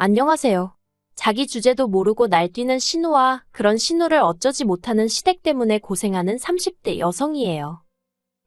안녕하세요. 자기 주제도 모르고 날뛰는 신우와 그런 신우를 어쩌지 못하는 시댁 때문에 고생하는 30대 여성이에요.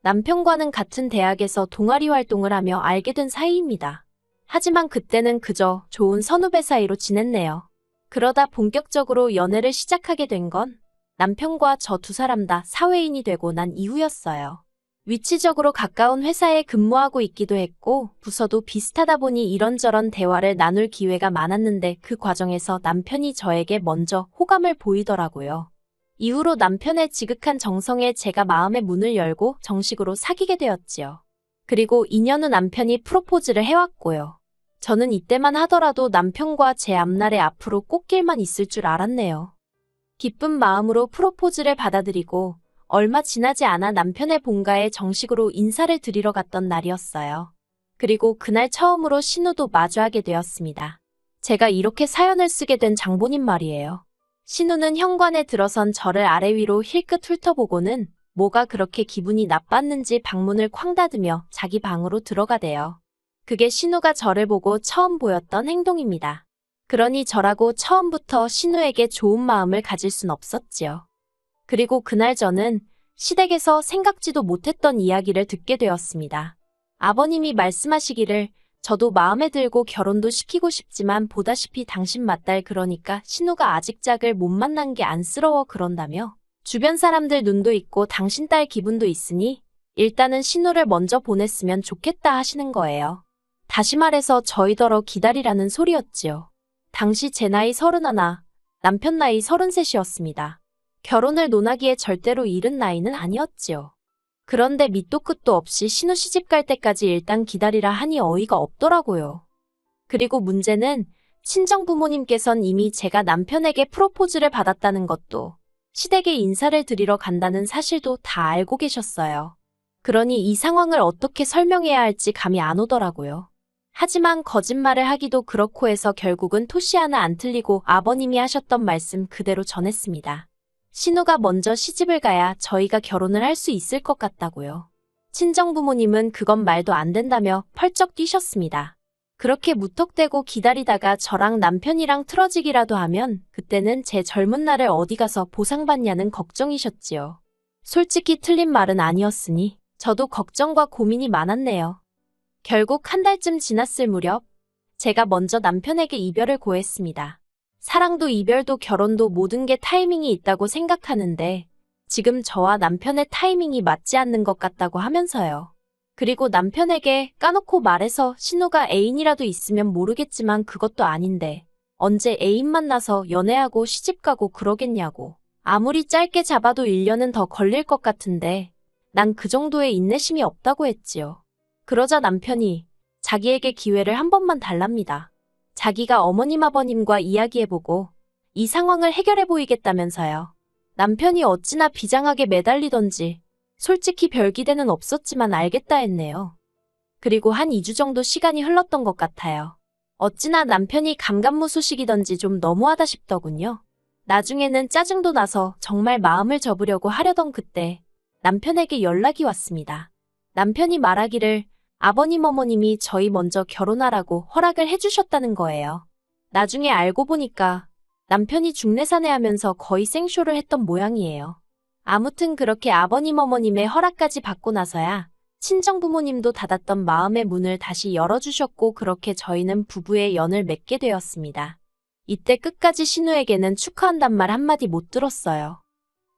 남편과는 같은 대학에서 동아리 활동을 하며 알게 된 사이입니다. 하지만 그때는 그저 좋은 선후배 사이로 지냈네요. 그러다 본격적으로 연애를 시작하게 된 건 남편과 저 두 사람 다 사회인이 되고 난 이후였어요. 위치적으로 가까운 회사에 근무하고 있기도 했고 부서도 비슷하다 보니 이런저런 대화를 나눌 기회가 많았는데 그 과정에서 남편이 저에게 먼저 호감을 보이더라고요. 이후로 남편의 지극한 정성에 제가 마음의 문을 열고 정식으로 사귀게 되었지요. 그리고 2년 후 남편이 프로포즈를 해왔고요. 저는 이때만 하더라도 남편과 제 앞날에 앞으로 꽃길만 있을 줄 알았네요. 기쁜 마음으로 프로포즈를 받아들이고 얼마 지나지 않아 남편의 본가에 정식으로 인사를 드리러 갔던 날이었어요. 그리고 그날 처음으로 신우도 마주하게 되었습니다. 제가 이렇게 사연을 쓰게 된 장본인 말이에요. 신우는 현관에 들어선 저를 아래 위로 힐끗 훑어보고는 뭐가 그렇게 기분이 나빴는지 방문을 쾅 닫으며 자기 방으로 들어가대요. 그게 신우가 저를 보고 처음 보였던 행동입니다. 그러니 저라고 처음부터 신우에게 좋은 마음을 가질 순 없었지요. 그리고 그날 저는 시댁에서 생각지도 못했던 이야기를 듣게 되었습니다. 아버님이 말씀하시기를 저도 마음에 들고 결혼도 시키고 싶지만 보다시피 당신 맏딸 그러니까 신우가 아직 짝을 못 만난 게 안쓰러워 그런다며 주변 사람들 눈도 있고 당신 딸 기분도 있으니 일단은 신우를 먼저 보냈으면 좋겠다 하시는 거예요. 다시 말해서 저희더러 기다리라는 소리였지요. 당시 제 나이 31, 남편 나이 33이었습니다. 결혼을 논하기에 절대로 이른 나이는 아니었지요. 그런데 밑도 끝도 없이 신우 시집 갈 때까지 일단 기다리라 하니 어이가 없더라고요. 그리고 문제는 친정 부모님께선 이미 제가 남편에게 프로포즈를 받았다는 것도 시댁에 인사를 드리러 간다는 사실도 다 알고 계셨어요. 그러니 이 상황을 어떻게 설명해야 할지 감이 안 오더라고요. 하지만 거짓말을 하기도 그렇고 해서 결국은 토시 하나 안 틀리고 아버님이 하셨던 말씀 그대로 전했습니다. 신우가 먼저 시집을 가야 저희가 결혼을 할 수 있을 것 같다고요. 친정부모님은 그건 말도 안 된다며 펄쩍 뛰셨습니다. 그렇게 무턱대고 기다리다가 저랑 남편이랑 틀어지기라도 하면 그때는 제 젊은 날을 어디 가서 보상받냐는 걱정이셨지요. 솔직히 틀린 말은 아니었으니 저도 걱정과 고민이 많았네요. 결국 한 달쯤 지났을 무렵 제가 먼저 남편에게 이별을 고했습니다. 사랑도 이별도 결혼도 모든 게 타이밍이 있다고 생각하는데 지금 저와 남편의 타이밍이 맞지 않는 것 같다고 하면서요. 그리고 남편에게 까놓고 말해서 신우가 애인이라도 있으면 모르겠지만 그것도 아닌데 언제 애인 만나서 연애하고 시집가고 그러겠냐고. 아무리 짧게 잡아도 1년은 더 걸릴 것 같은데 난 그 정도의 인내심이 없다고 했지요. 그러자 남편이 자기에게 기회를 한 번만 달랍니다. 자기가 어머님 아버님과 이야기해보고 이 상황을 해결해 보이겠다면서요. 남편이 어찌나 비장하게 매달리던지 솔직히 별 기대는 없었지만 알겠다 했네요. 그리고 한 2주 정도 시간이 흘렀던 것 같아요. 어찌나 남편이 감감무소식이던지 좀 너무하다 싶더군요. 나중에는 짜증도 나서 정말 마음을 접으려고 하려던 그때 남편에게 연락이 왔습니다. 남편이 말하기를 아버님 어머님이 저희 먼저 결혼하라고 허락을 해주셨다는 거예요. 나중에 알고 보니까 남편이 중내사내하면서 거의 생쇼를 했던 모양이에요. 아무튼 그렇게 아버님 어머님의 허락까지 받고 나서야 친정부모님도 닫았던 마음의 문을 다시 열어주셨고 그렇게 저희는 부부의 연을 맺게 되었습니다. 이때 끝까지 신우에게는 축하한단 말 한마디 못 들었어요.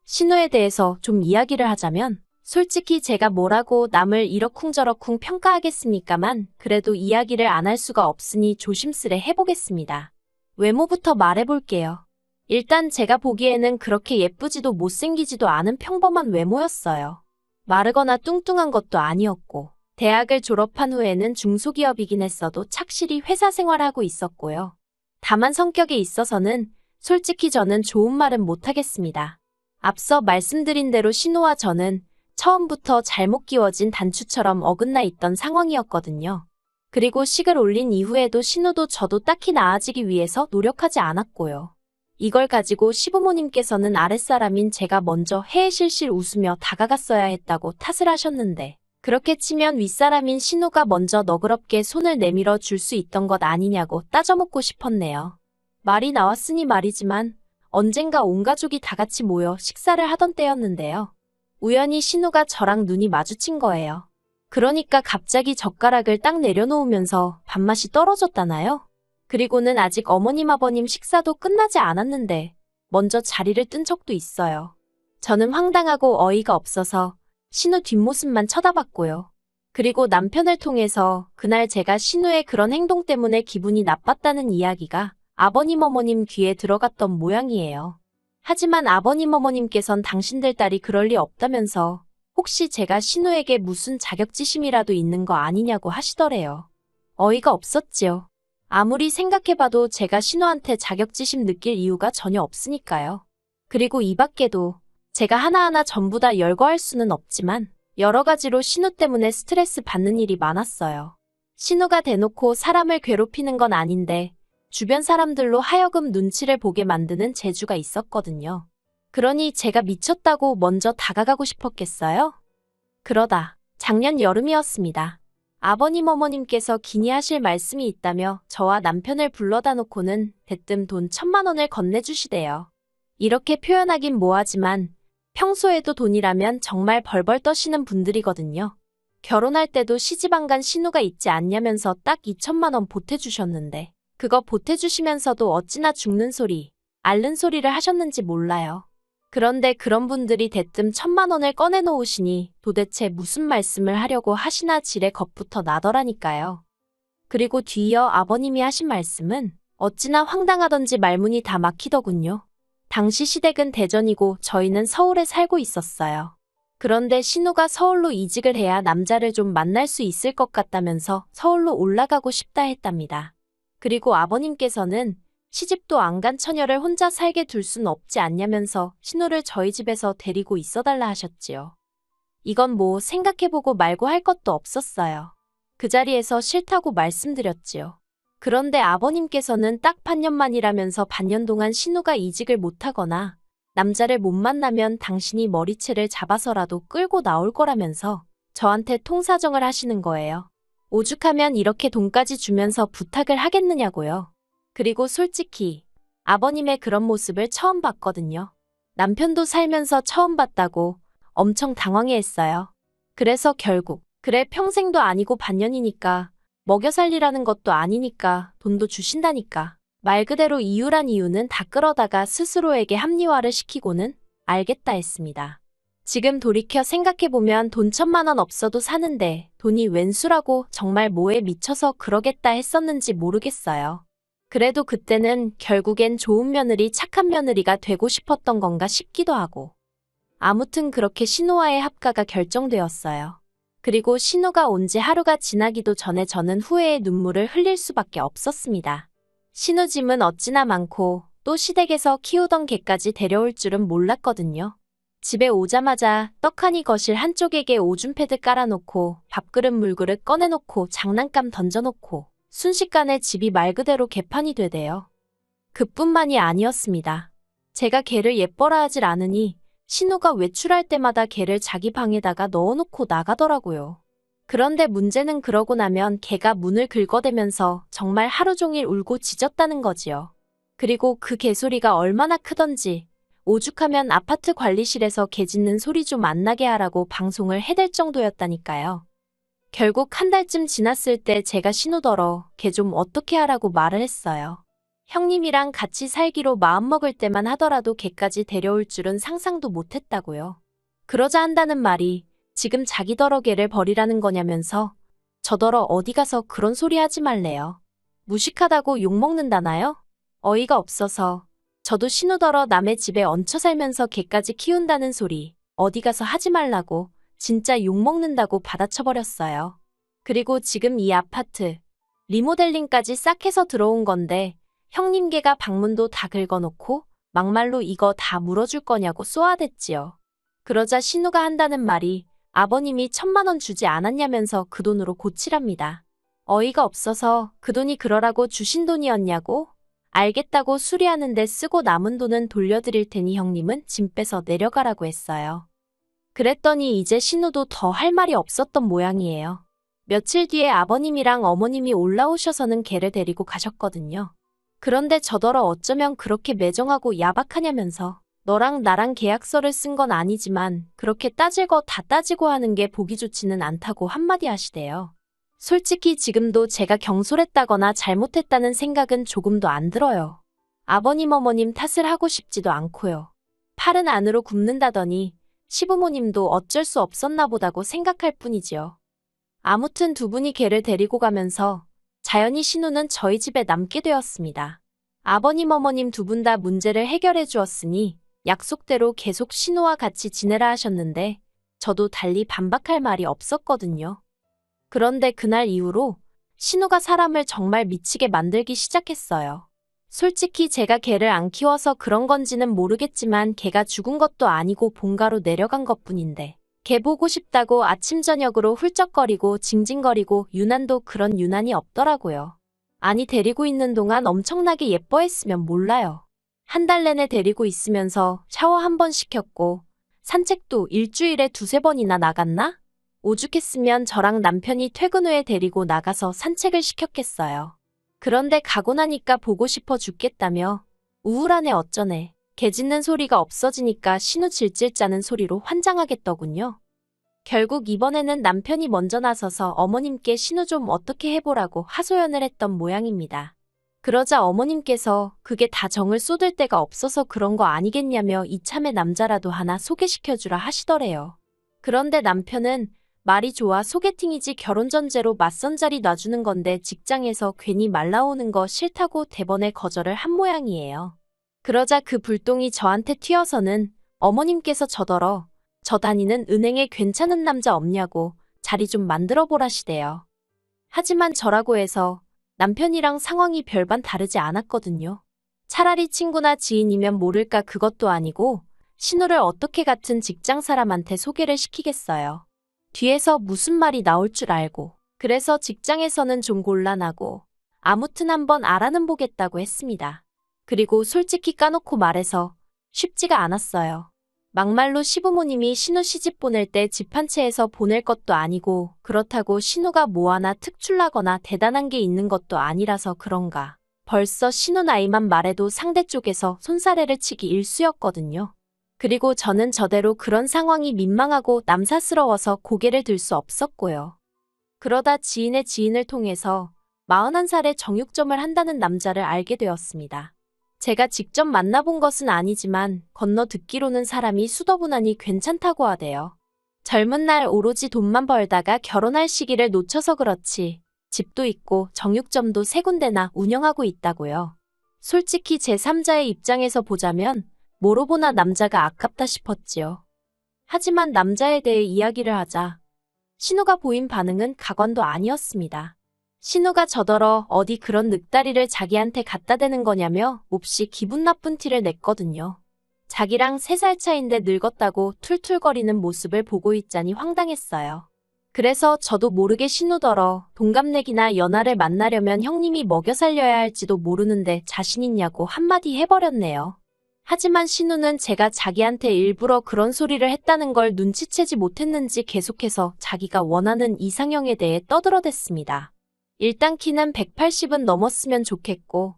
신우에 대해서 좀 이야기를 하자면 솔직히 제가 뭐라고 남을 이러쿵저러쿵 평가하겠습니까만 그래도 이야기를 안 할 수가 없으니 조심스레 해보겠습니다. 외모부터 말해볼게요. 일단 제가 보기에는 그렇게 예쁘지도 못생기지도 않은 평범한 외모였어요. 마르거나 뚱뚱한 것도 아니었고 대학을 졸업한 후에는 중소기업이긴 했어도 착실히 회사 생활하고 있었고요. 다만 성격에 있어서는 솔직히 저는 좋은 말은 못하겠습니다. 앞서 말씀드린 대로 신우와 저는 처음부터 잘못 끼워진 단추처럼 어긋나 있던 상황이었거든요. 그리고 식을 올린 이후에도 신우도 저도 딱히 나아지기 위해서 노력하지 않았고요. 이걸 가지고 시부모님께서는 아랫사람인 제가 먼저 해해실실 웃으며 다가갔어야 했다고 탓을 하셨는데 그렇게 치면 윗사람인 신우가 먼저 너그럽게 손을 내밀어 줄 수 있던 것 아니냐고 따져먹고 싶었네요. 말이 나왔으니 말이지만 언젠가 온 가족이 다 같이 모여 식사를 하던 때였는데요. 우연히 신우가 저랑 눈이 마주친 거예요. 그러니까 갑자기 젓가락을 딱 내려놓으면서 밥맛이 떨어졌다나요? 그리고는 아직 어머님 아버님 식사도 끝나지 않았는데 먼저 자리를 뜬 적도 있어요. 저는 황당하고 어이가 없어서 신우 뒷모습만 쳐다봤고요. 그리고 남편을 통해서 그날 제가 신우의 그런 행동 때문에 기분이 나빴다는 이야기가 아버님 어머님 귀에 들어갔던 모양이에요. 하지만 아버님 어머님께선 당신들 딸이 그럴 리 없다면서 혹시 제가 신우에게 무슨 자격지심이라도 있는 거 아니냐고 하시더래요. 어이가 없었지요. 아무리 생각해봐도 제가 신우한테 자격지심 느낄 이유가 전혀 없으니까요. 그리고 이 밖에도 제가 하나하나 전부 다 열거할 수는 없지만 여러 가지로 신우 때문에 스트레스 받는 일이 많았어요. 신우가 대놓고 사람을 괴롭히는 건 아닌데 주변 사람들로 하여금 눈치를 보게 만드는 재주가 있었거든요. 그러니 제가 미쳤다고 먼저 다가가고 싶었겠어요? 그러다 작년 여름이었습니다. 아버님 어머님께서 기니하실 말씀이 있다며 저와 남편을 불러다 놓고는 대뜸 돈 1,000만 원을 건네주시대요. 이렇게 표현하긴 뭐하지만 평소에도 돈이라면 정말 벌벌 떠시는 분들이거든요. 결혼할 때도 시집안간 신우가 있지 않냐면서 딱 2,000만 원 보태주셨는데 그거 보태주시면서도 어찌나 죽는 소리, 앓는 소리를 하셨는지 몰라요. 그런데 그런 분들이 대뜸 1,000만 원을 꺼내놓으시니 도대체 무슨 말씀을 하려고 하시나 지레 겁부터 나더라니까요. 그리고 뒤이어 아버님이 하신 말씀은 어찌나 황당하던지 말문이 다 막히더군요. 당시 시댁은 대전이고 저희는 서울에 살고 있었어요. 그런데 신우가 서울로 이직을 해야 남자를 좀 만날 수 있을 것 같다면서 서울로 올라가고 싶다 했답니다. 그리고 아버님께서는 시집도 안 간 처녀를 혼자 살게 둘 순 없지 않냐면서 신우를 저희 집에서 데리고 있어달라 하셨지요. 이건 뭐 생각해보고 말고 할 것도 없었어요. 그 자리에서 싫다고 말씀드렸지요. 그런데 아버님께서는 딱 반년만이라면서 반년 동안 신우가 이직을 못하거나 남자를 못 만나면 당신이 머리채를 잡아서라도 끌고 나올 거라면서 저한테 통사정을 하시는 거예요. 오죽하면 이렇게 돈까지 주면서 부탁을 하겠느냐고요. 그리고 솔직히 아버님의 그런 모습을 처음 봤거든요. 남편도 살면서 처음 봤다고 엄청 당황해했어요. 그래서 결국 그래 평생도 아니고 반년이니까 먹여 살리라는 것도 아니니까 돈도 주신다니까 말 그대로 이유란 이유는 다 끌어다가 스스로에게 합리화를 시키고는 알겠다 했습니다. 지금 돌이켜 생각해보면 돈 1,000만 원 없어도 사는데 돈이 웬수라고 정말 뭐에 미쳐서 그러겠다 했었는지 모르겠어요. 그래도 그때는 결국엔 좋은 며느리, 착한 며느리가 되고 싶었던 건가 싶기도 하고. 아무튼 그렇게 신우와의 합가가 결정되었어요. 그리고 신우가 온 지 하루가 지나기도 전에 저는 후회의 눈물을 흘릴 수밖에 없었습니다. 신우 짐은 어찌나 많고 또 시댁에서 키우던 개까지 데려올 줄은 몰랐거든요. 집에 오자마자 떡하니 거실 한쪽에게 오줌 패드 깔아놓고 밥그릇 물그릇 꺼내놓고 장난감 던져놓고 순식간에 집이 말 그대로 개판이 되대요. 그뿐만이 아니었습니다. 제가 개를 예뻐라 하질 않으니 신우가 외출할 때마다 개를 자기 방에다가 넣어놓고 나가더라고요. 그런데 문제는 그러고 나면 개가 문을 긁어대면서 정말 하루 종일 울고 짖었다는 거지요. 그리고 그 개소리가 얼마나 크던지 오죽하면 아파트 관리실에서 개 짖는 소리 좀 안 나게 하라고 방송을 해댈 정도였다니까요. 결국 한 달쯤 지났을 때 제가 신우더러 걔 좀 어떻게 하라고 말을 했어요. 형님이랑 같이 살기로 마음먹을 때만 하더라도 걔까지 데려올 줄은 상상도 못했다고요. 그러자 한다는 말이 지금 자기더러 걔를 버리라는 거냐면서 저더러 어디 가서 그런 소리 하지 말래요. 무식하다고 욕먹는다나요? 어이가 없어서 저도 신우더러 남의 집에 얹혀 살면서 걔까지 키운다는 소리 어디 가서 하지 말라고 진짜 욕먹는다고 받아쳐버렸어요. 그리고 지금 이 아파트 리모델링까지 싹 해서 들어온 건데 형님 개가 방문도 다 긁어놓고 막말로 이거 다 물어줄 거냐고 쏘아댔지요. 그러자 신우가 한다는 말이 아버님이 1,000만 원 주지 않았냐면서 그 돈으로 고치랍니다. 어이가 없어서 그 돈이 그러라고 주신 돈이었냐고? 알겠다고 수리하는데 쓰고 남은 돈은 돌려드릴 테니 형님은 짐 빼서 내려가라고 했어요. 그랬더니 이제 신우도 더 할 말이 없었던 모양이에요. 며칠 뒤에 아버님이랑 어머님이 올라오셔서는 걔를 데리고 가셨거든요. 그런데 저더러 어쩌면 그렇게 매정하고 야박하냐면서 너랑 나랑 계약서를 쓴 건 아니지만 그렇게 따질 거 다 따지고 하는 게 보기 좋지는 않다고 한마디 하시대요. 솔직히 지금도 제가 경솔했다거나 잘못했다는 생각은 조금도 안 들어요. 아버님 어머님 탓을 하고 싶지도 않고요. 팔은 안으로 굽는다더니 시부모님도 어쩔 수 없었나 보다고 생각할 뿐이지요. 아무튼 두 분이 걔를 데리고 가면서 자연히 신우는 저희 집에 남게 되었습니다. 아버님 어머님 두 분 다 문제를 해결해 주었으니 약속대로 계속 신우와 같이 지내라 하셨는데 저도 달리 반박할 말이 없었거든요. 그런데 그날 이후로 신우가 사람을 정말 미치게 만들기 시작했어요. 솔직히 제가 걔를 안 키워서 그런 건지는 모르겠지만 걔가 죽은 것도 아니고 본가로 내려간 것뿐인데 걔 보고 싶다고 아침 저녁으로 훌쩍거리고 징징거리고 유난도 그런 유난이 없더라고요. 아니 데리고 있는 동안 엄청나게 예뻐했으면 몰라요. 한 달 내내 데리고 있으면서 샤워 한 번 시켰고 산책도 일주일에 두세 번이나 나갔나? 오죽했으면 저랑 남편이 퇴근 후에 데리고 나가서 산책을 시켰겠어요. 그런데 가고 나니까 보고 싶어 죽겠다며 우울하네 어쩌네. 개 짖는 소리가 없어지니까 신우 질질 짜는 소리로 환장하겠더군요. 결국 이번에는 남편이 먼저 나서서 어머님께 신우 좀 어떻게 해보라고 하소연을 했던 모양입니다. 그러자 어머님께서 그게 다 정을 쏟을 데가 없어서 그런 거 아니겠냐며 이참에 남자라도 하나 소개시켜주라 하시더래요. 그런데 남편은 말이 좋아 소개팅이지 결혼 전제로 맞선 자리 놔주는 건데 직장에서 괜히 말 나오는 거 싫다고 대번에 거절을 한 모양이에요. 그러자 그 불똥이 저한테 튀어서는 어머님께서 저더러 저 다니는 은행에 괜찮은 남자 없냐고 자리 좀 만들어 보라시대요. 하지만 저라고 해서 남편이랑 상황이 별반 다르지 않았거든요. 차라리 친구나 지인이면 모를까 그것도 아니고 신우를 어떻게 같은 직장 사람한테 소개를 시키겠어요. 뒤에서 무슨 말이 나올 줄 알고. 그래서 직장에서는 좀 곤란하고 아무튼 한번 알아는 보겠다고 했습니다. 그리고 솔직히 까놓고 말해서 쉽지가 않았어요. 막말로 시부모님이 신우 시집 보낼 때 집 한 채에서 보낼 것도 아니고 그렇다고 신우가 뭐 하나 특출나거나 대단한 게 있는 것도 아니라서 그런가. 벌써 신우 나이만 말해도 상대 쪽에서 손사래를 치기 일쑤였거든요. 그리고 저는 저대로 그런 상황이 민망하고 남사스러워서 고개를 들 수 없었고요. 그러다 지인의 지인을 통해서 41살에 정육점을 한다는 남자를 알게 되었습니다. 제가 직접 만나본 것은 아니지만 건너 듣기로는 사람이 수더분하니 괜찮다고 하대요. 젊은 날 오로지 돈만 벌다가 결혼할 시기를 놓쳐서 그렇지 집도 있고 정육점도 3군데나 운영하고 있다고요. 솔직히 제3자의 입장에서 보자면 뭐로 보나 남자가 아깝다 싶었지요. 하지만 남자에 대해 이야기를 하자 신우가 보인 반응은 가관도 아니었습니다. 신우가 저더러 어디 그런 늑다리를 자기한테 갖다 대는 거냐며 몹시 기분 나쁜 티를 냈거든요. 자기랑 3살 차인데 늙었다고 툴툴거리는 모습을 보고 있자니 황당했어요. 그래서 저도 모르게 신우더러 동갑내기나 연하를 만나려면 형님이 먹여 살려야 할지도 모르는데 자신 있냐고 한마디 해버렸네요. 하지만 신우는 제가 자기한테 일부러 그런 소리를 했다는 걸 눈치채지 못했는지 계속해서 자기가 원하는 이상형에 대해 떠들어댔습니다. 일단 키는 180은 넘었으면 좋겠고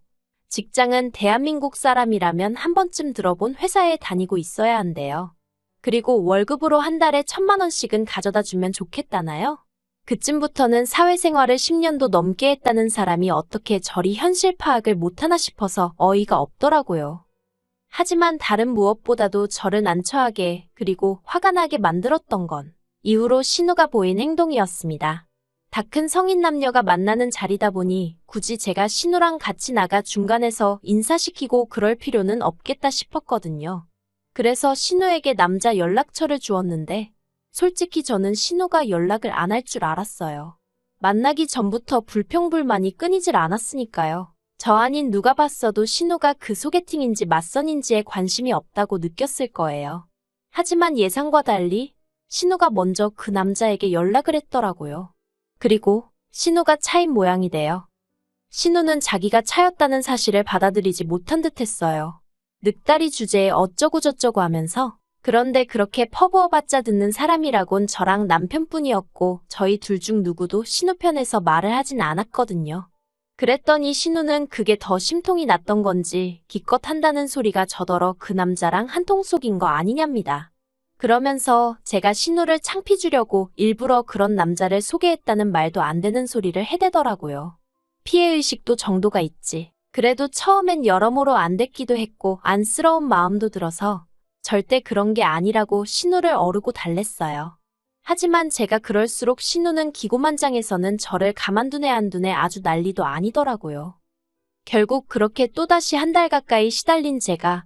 직장은 대한민국 사람이라면 한 번쯤 들어본 회사에 다니고 있어야 한대요. 그리고 월급으로 한 달에 1,000만 원씩은 가져다 주면 좋겠다나요? 그쯤부터는 사회생활을 10년도 넘게 했다는 사람이 어떻게 저리 현실 파악을 못하나 싶어서 어이가 없더라고요. 하지만 다른 무엇보다도 저를 난처하게 그리고 화가 나게 만들었던 건 이후로 신우가 보인 행동이었습니다. 다 큰 성인 남녀가 만나는 자리다 보니 굳이 제가 신우랑 같이 나가 중간에서 인사시키고 그럴 필요는 없겠다 싶었거든요. 그래서 신우에게 남자 연락처를 주었는데 솔직히 저는 신우가 연락을 안 할 줄 알았어요. 만나기 전부터 불평불만이 끊이질 않았으니까요. 저 아닌 누가 봤어도 신우가 그 소개팅인지 맞선인지에 관심이 없다고 느꼈을 거예요. 하지만 예상과 달리 신우가 먼저 그 남자에게 연락을 했더라고요. 그리고 신우가 차인 모양이래요. 신우는 자기가 차였다는 사실을 받아들이지 못한 듯 했어요. 늑다리 주제에 어쩌고저쩌고 하면서 그런데 그렇게 퍼부어봤자 듣는 사람이라곤 저랑 남편뿐이었고 저희 둘 중 누구도 신우 편에서 말을 하진 않았거든요. 그랬더니 신우는 그게 더 심통이 났던 건지 기껏 한다는 소리가 저더러 그 남자랑 한통속인 거 아니냐입니다. 그러면서 제가 신우를 창피 주려고 일부러 그런 남자를 소개했다는 말도 안 되는 소리를 해대더라고요. 피해의식도 정도가 있지. 그래도 처음엔 여러모로 안 됐기도 했고 안쓰러운 마음도 들어서 절대 그런 게 아니라고 신우를 어르고 달랬어요. 하지만 제가 그럴수록 신우는 기고만장해서는 저를 가만두네 안 두네 아주 난리도 아니더라고요. 결국 그렇게 또다시 한 달 가까이 시달린 제가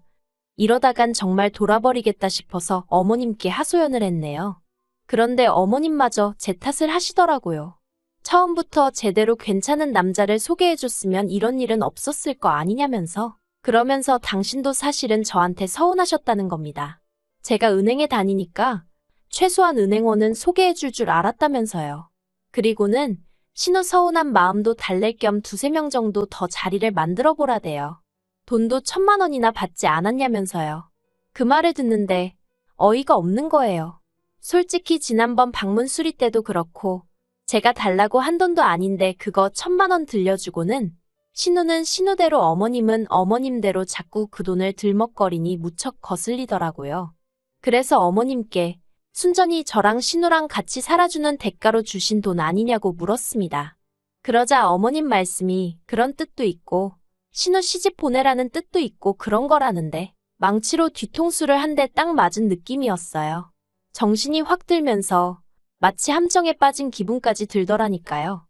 이러다간 정말 돌아버리겠다 싶어서 어머님께 하소연을 했네요. 그런데 어머님마저 제 탓을 하시더라고요. 처음부터 제대로 괜찮은 남자를 소개해줬으면 이런 일은 없었을 거 아니냐면서. 그러면서 당신도 사실은 저한테 서운하셨다는 겁니다. 제가 은행에 다니니까 최소한 은행원은 소개해줄 줄 알았다면서요. 그리고는 신우 서운한 마음도 달랠 겸 두세 명 정도 더 자리를 만들어 보라대요. 돈도 1,000만 원이나 받지 않았냐면서요. 그 말을 듣는데 어이가 없는 거예요. 솔직히 지난번 방문 수리 때도 그렇고 제가 달라고 한 돈도 아닌데 그거 1,000만 원 들려주고는 신우는 신우대로 어머님은 어머님대로 자꾸 그 돈을 들먹거리니 무척 거슬리더라고요. 그래서 어머님께 순전히 저랑 신우랑 같이 살아주는 대가로 주신 돈 아니냐고 물었습니다. 그러자 어머님 말씀이 그런 뜻도 있고 신우 시집 보내라는 뜻도 있고 그런 거라는데 망치로 뒤통수를 한 대 딱 맞은 느낌이었어요. 정신이 확 들면서 마치 함정에 빠진 기분까지 들더라니까요.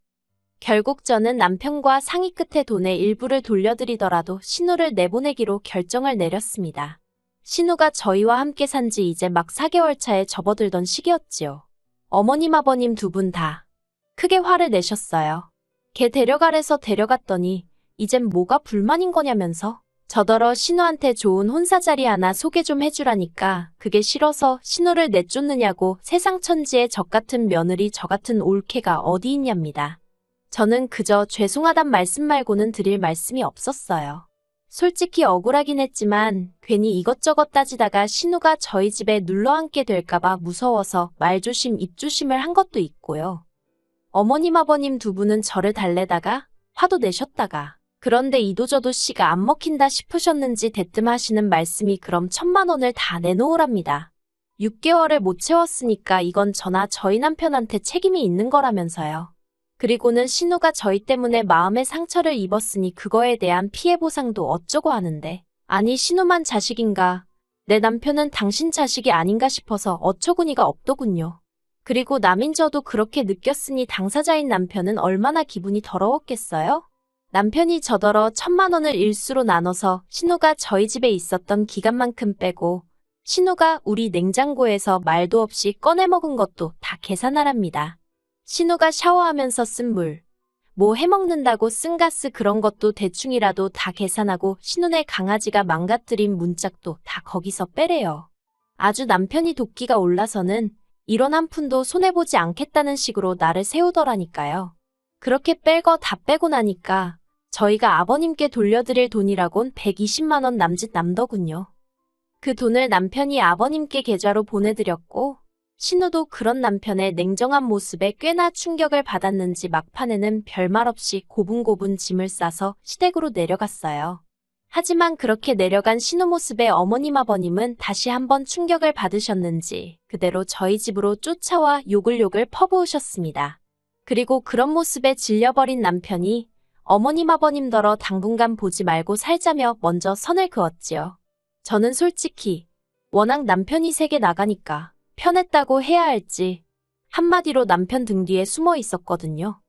결국 저는 남편과 상의 끝에 돈의 일부를 돌려드리더라도 신우를 내보내기로 결정을 내렸습니다. 신우가 저희와 함께 산 지 이제 막 4개월 차에 접어들던 시기였지요. 어머님 아버님 두 분 다 크게 화를 내셨어요. 걔 데려가래서 데려갔더니 이젠 뭐가 불만인 거냐면서 저더러 신우한테 좋은 혼사 자리 하나 소개 좀 해주라니까 그게 싫어서 신우를 내쫓느냐고 세상 천지에 적 같은 며느리 저 같은 올케가 어디 있냐입니다. 저는 그저 죄송하단 말씀 말고는 드릴 말씀이 없었어요. 솔직히 억울하긴 했지만 괜히 이것저것 따지다가 신우가 저희 집에 눌러앉게 될까봐 무서워서 말조심 입조심을 한 것도 있고요. 어머님 아버님 두 분은 저를 달래다가 화도 내셨다가 그런데 이도저도 씨가 안 먹힌다 싶으셨는지 대뜸 하시는 말씀이 그럼 1,000만 원을 다 내놓으랍니다. 6개월을 못 채웠으니까 이건 저나 저희 남편한테 책임이 있는 거라면서요. 그리고는 신우가 저희 때문에 마음의 상처를 입었으니 그거에 대한 피해 보상도 어쩌고 하는데 아니 신우만 자식인가 내 남편은 당신 자식이 아닌가 싶어서 어처구니가 없더군요. 그리고 남인 저도 그렇게 느꼈으니 당사자인 남편은 얼마나 기분이 더러웠겠어요? 남편이 저더러 1,000만 원을 일수로 나눠서 신우가 저희 집에 있었던 기간만큼 빼고 신우가 우리 냉장고에서 말도 없이 꺼내 먹은 것도 다 계산하랍니다. 신우가 샤워하면서 쓴 물, 뭐 해먹는다고 쓴 가스 그런 것도 대충이라도 다 계산하고 신우네 강아지가 망가뜨린 문짝도 다 거기서 빼래요. 아주 남편이 도끼가 올라서는 이런 한 푼도 손해보지 않겠다는 식으로 나를 세우더라니까요. 그렇게 뺄 거 다 빼고 나니까 저희가 아버님께 돌려드릴 돈이라곤 120만 원 남짓 남더군요. 그 돈을 남편이 아버님께 계좌로 보내드렸고 신우도 그런 남편의 냉정한 모습에 꽤나 충격을 받았는지 막판에는 별말 없이 고분고분 짐을 싸서 시댁으로 내려갔어요. 하지만 그렇게 내려간 신우 모습에 어머님 아버님은 다시 한번 충격을 받으셨는지 그대로 저희 집으로 쫓아와 욕을 퍼부으셨습니다. 그리고 그런 모습에 질려버린 남편이 어머님 아버님더러 당분간 보지 말고 살자며 먼저 선을 그었지요. 저는 솔직히 워낙 남편이 세게 나가니까 편했다고 해야 할지 한마디로 남편 등 뒤에 숨어 있었거든요.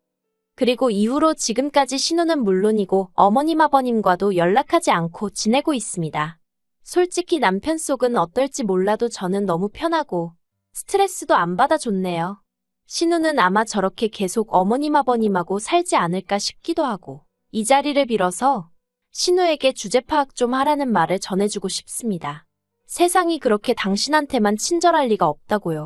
그리고 이후로 지금까지 신우는 물론이고 어머님 아버님과도 연락하지 않고 지내고 있습니다. 솔직히 남편 속은 어떨지 몰라도 저는 너무 편하고 스트레스도 안 받아줬네요. 신우는 아마 저렇게 계속 어머님 아버님하고 살지 않을까 싶기도 하고 이 자리를 빌어서 신우에게 주제 파악 좀 하라는 말을 전해주고 싶습니다. 세상이 그렇게 당신한테만 친절할 리가 없다고요.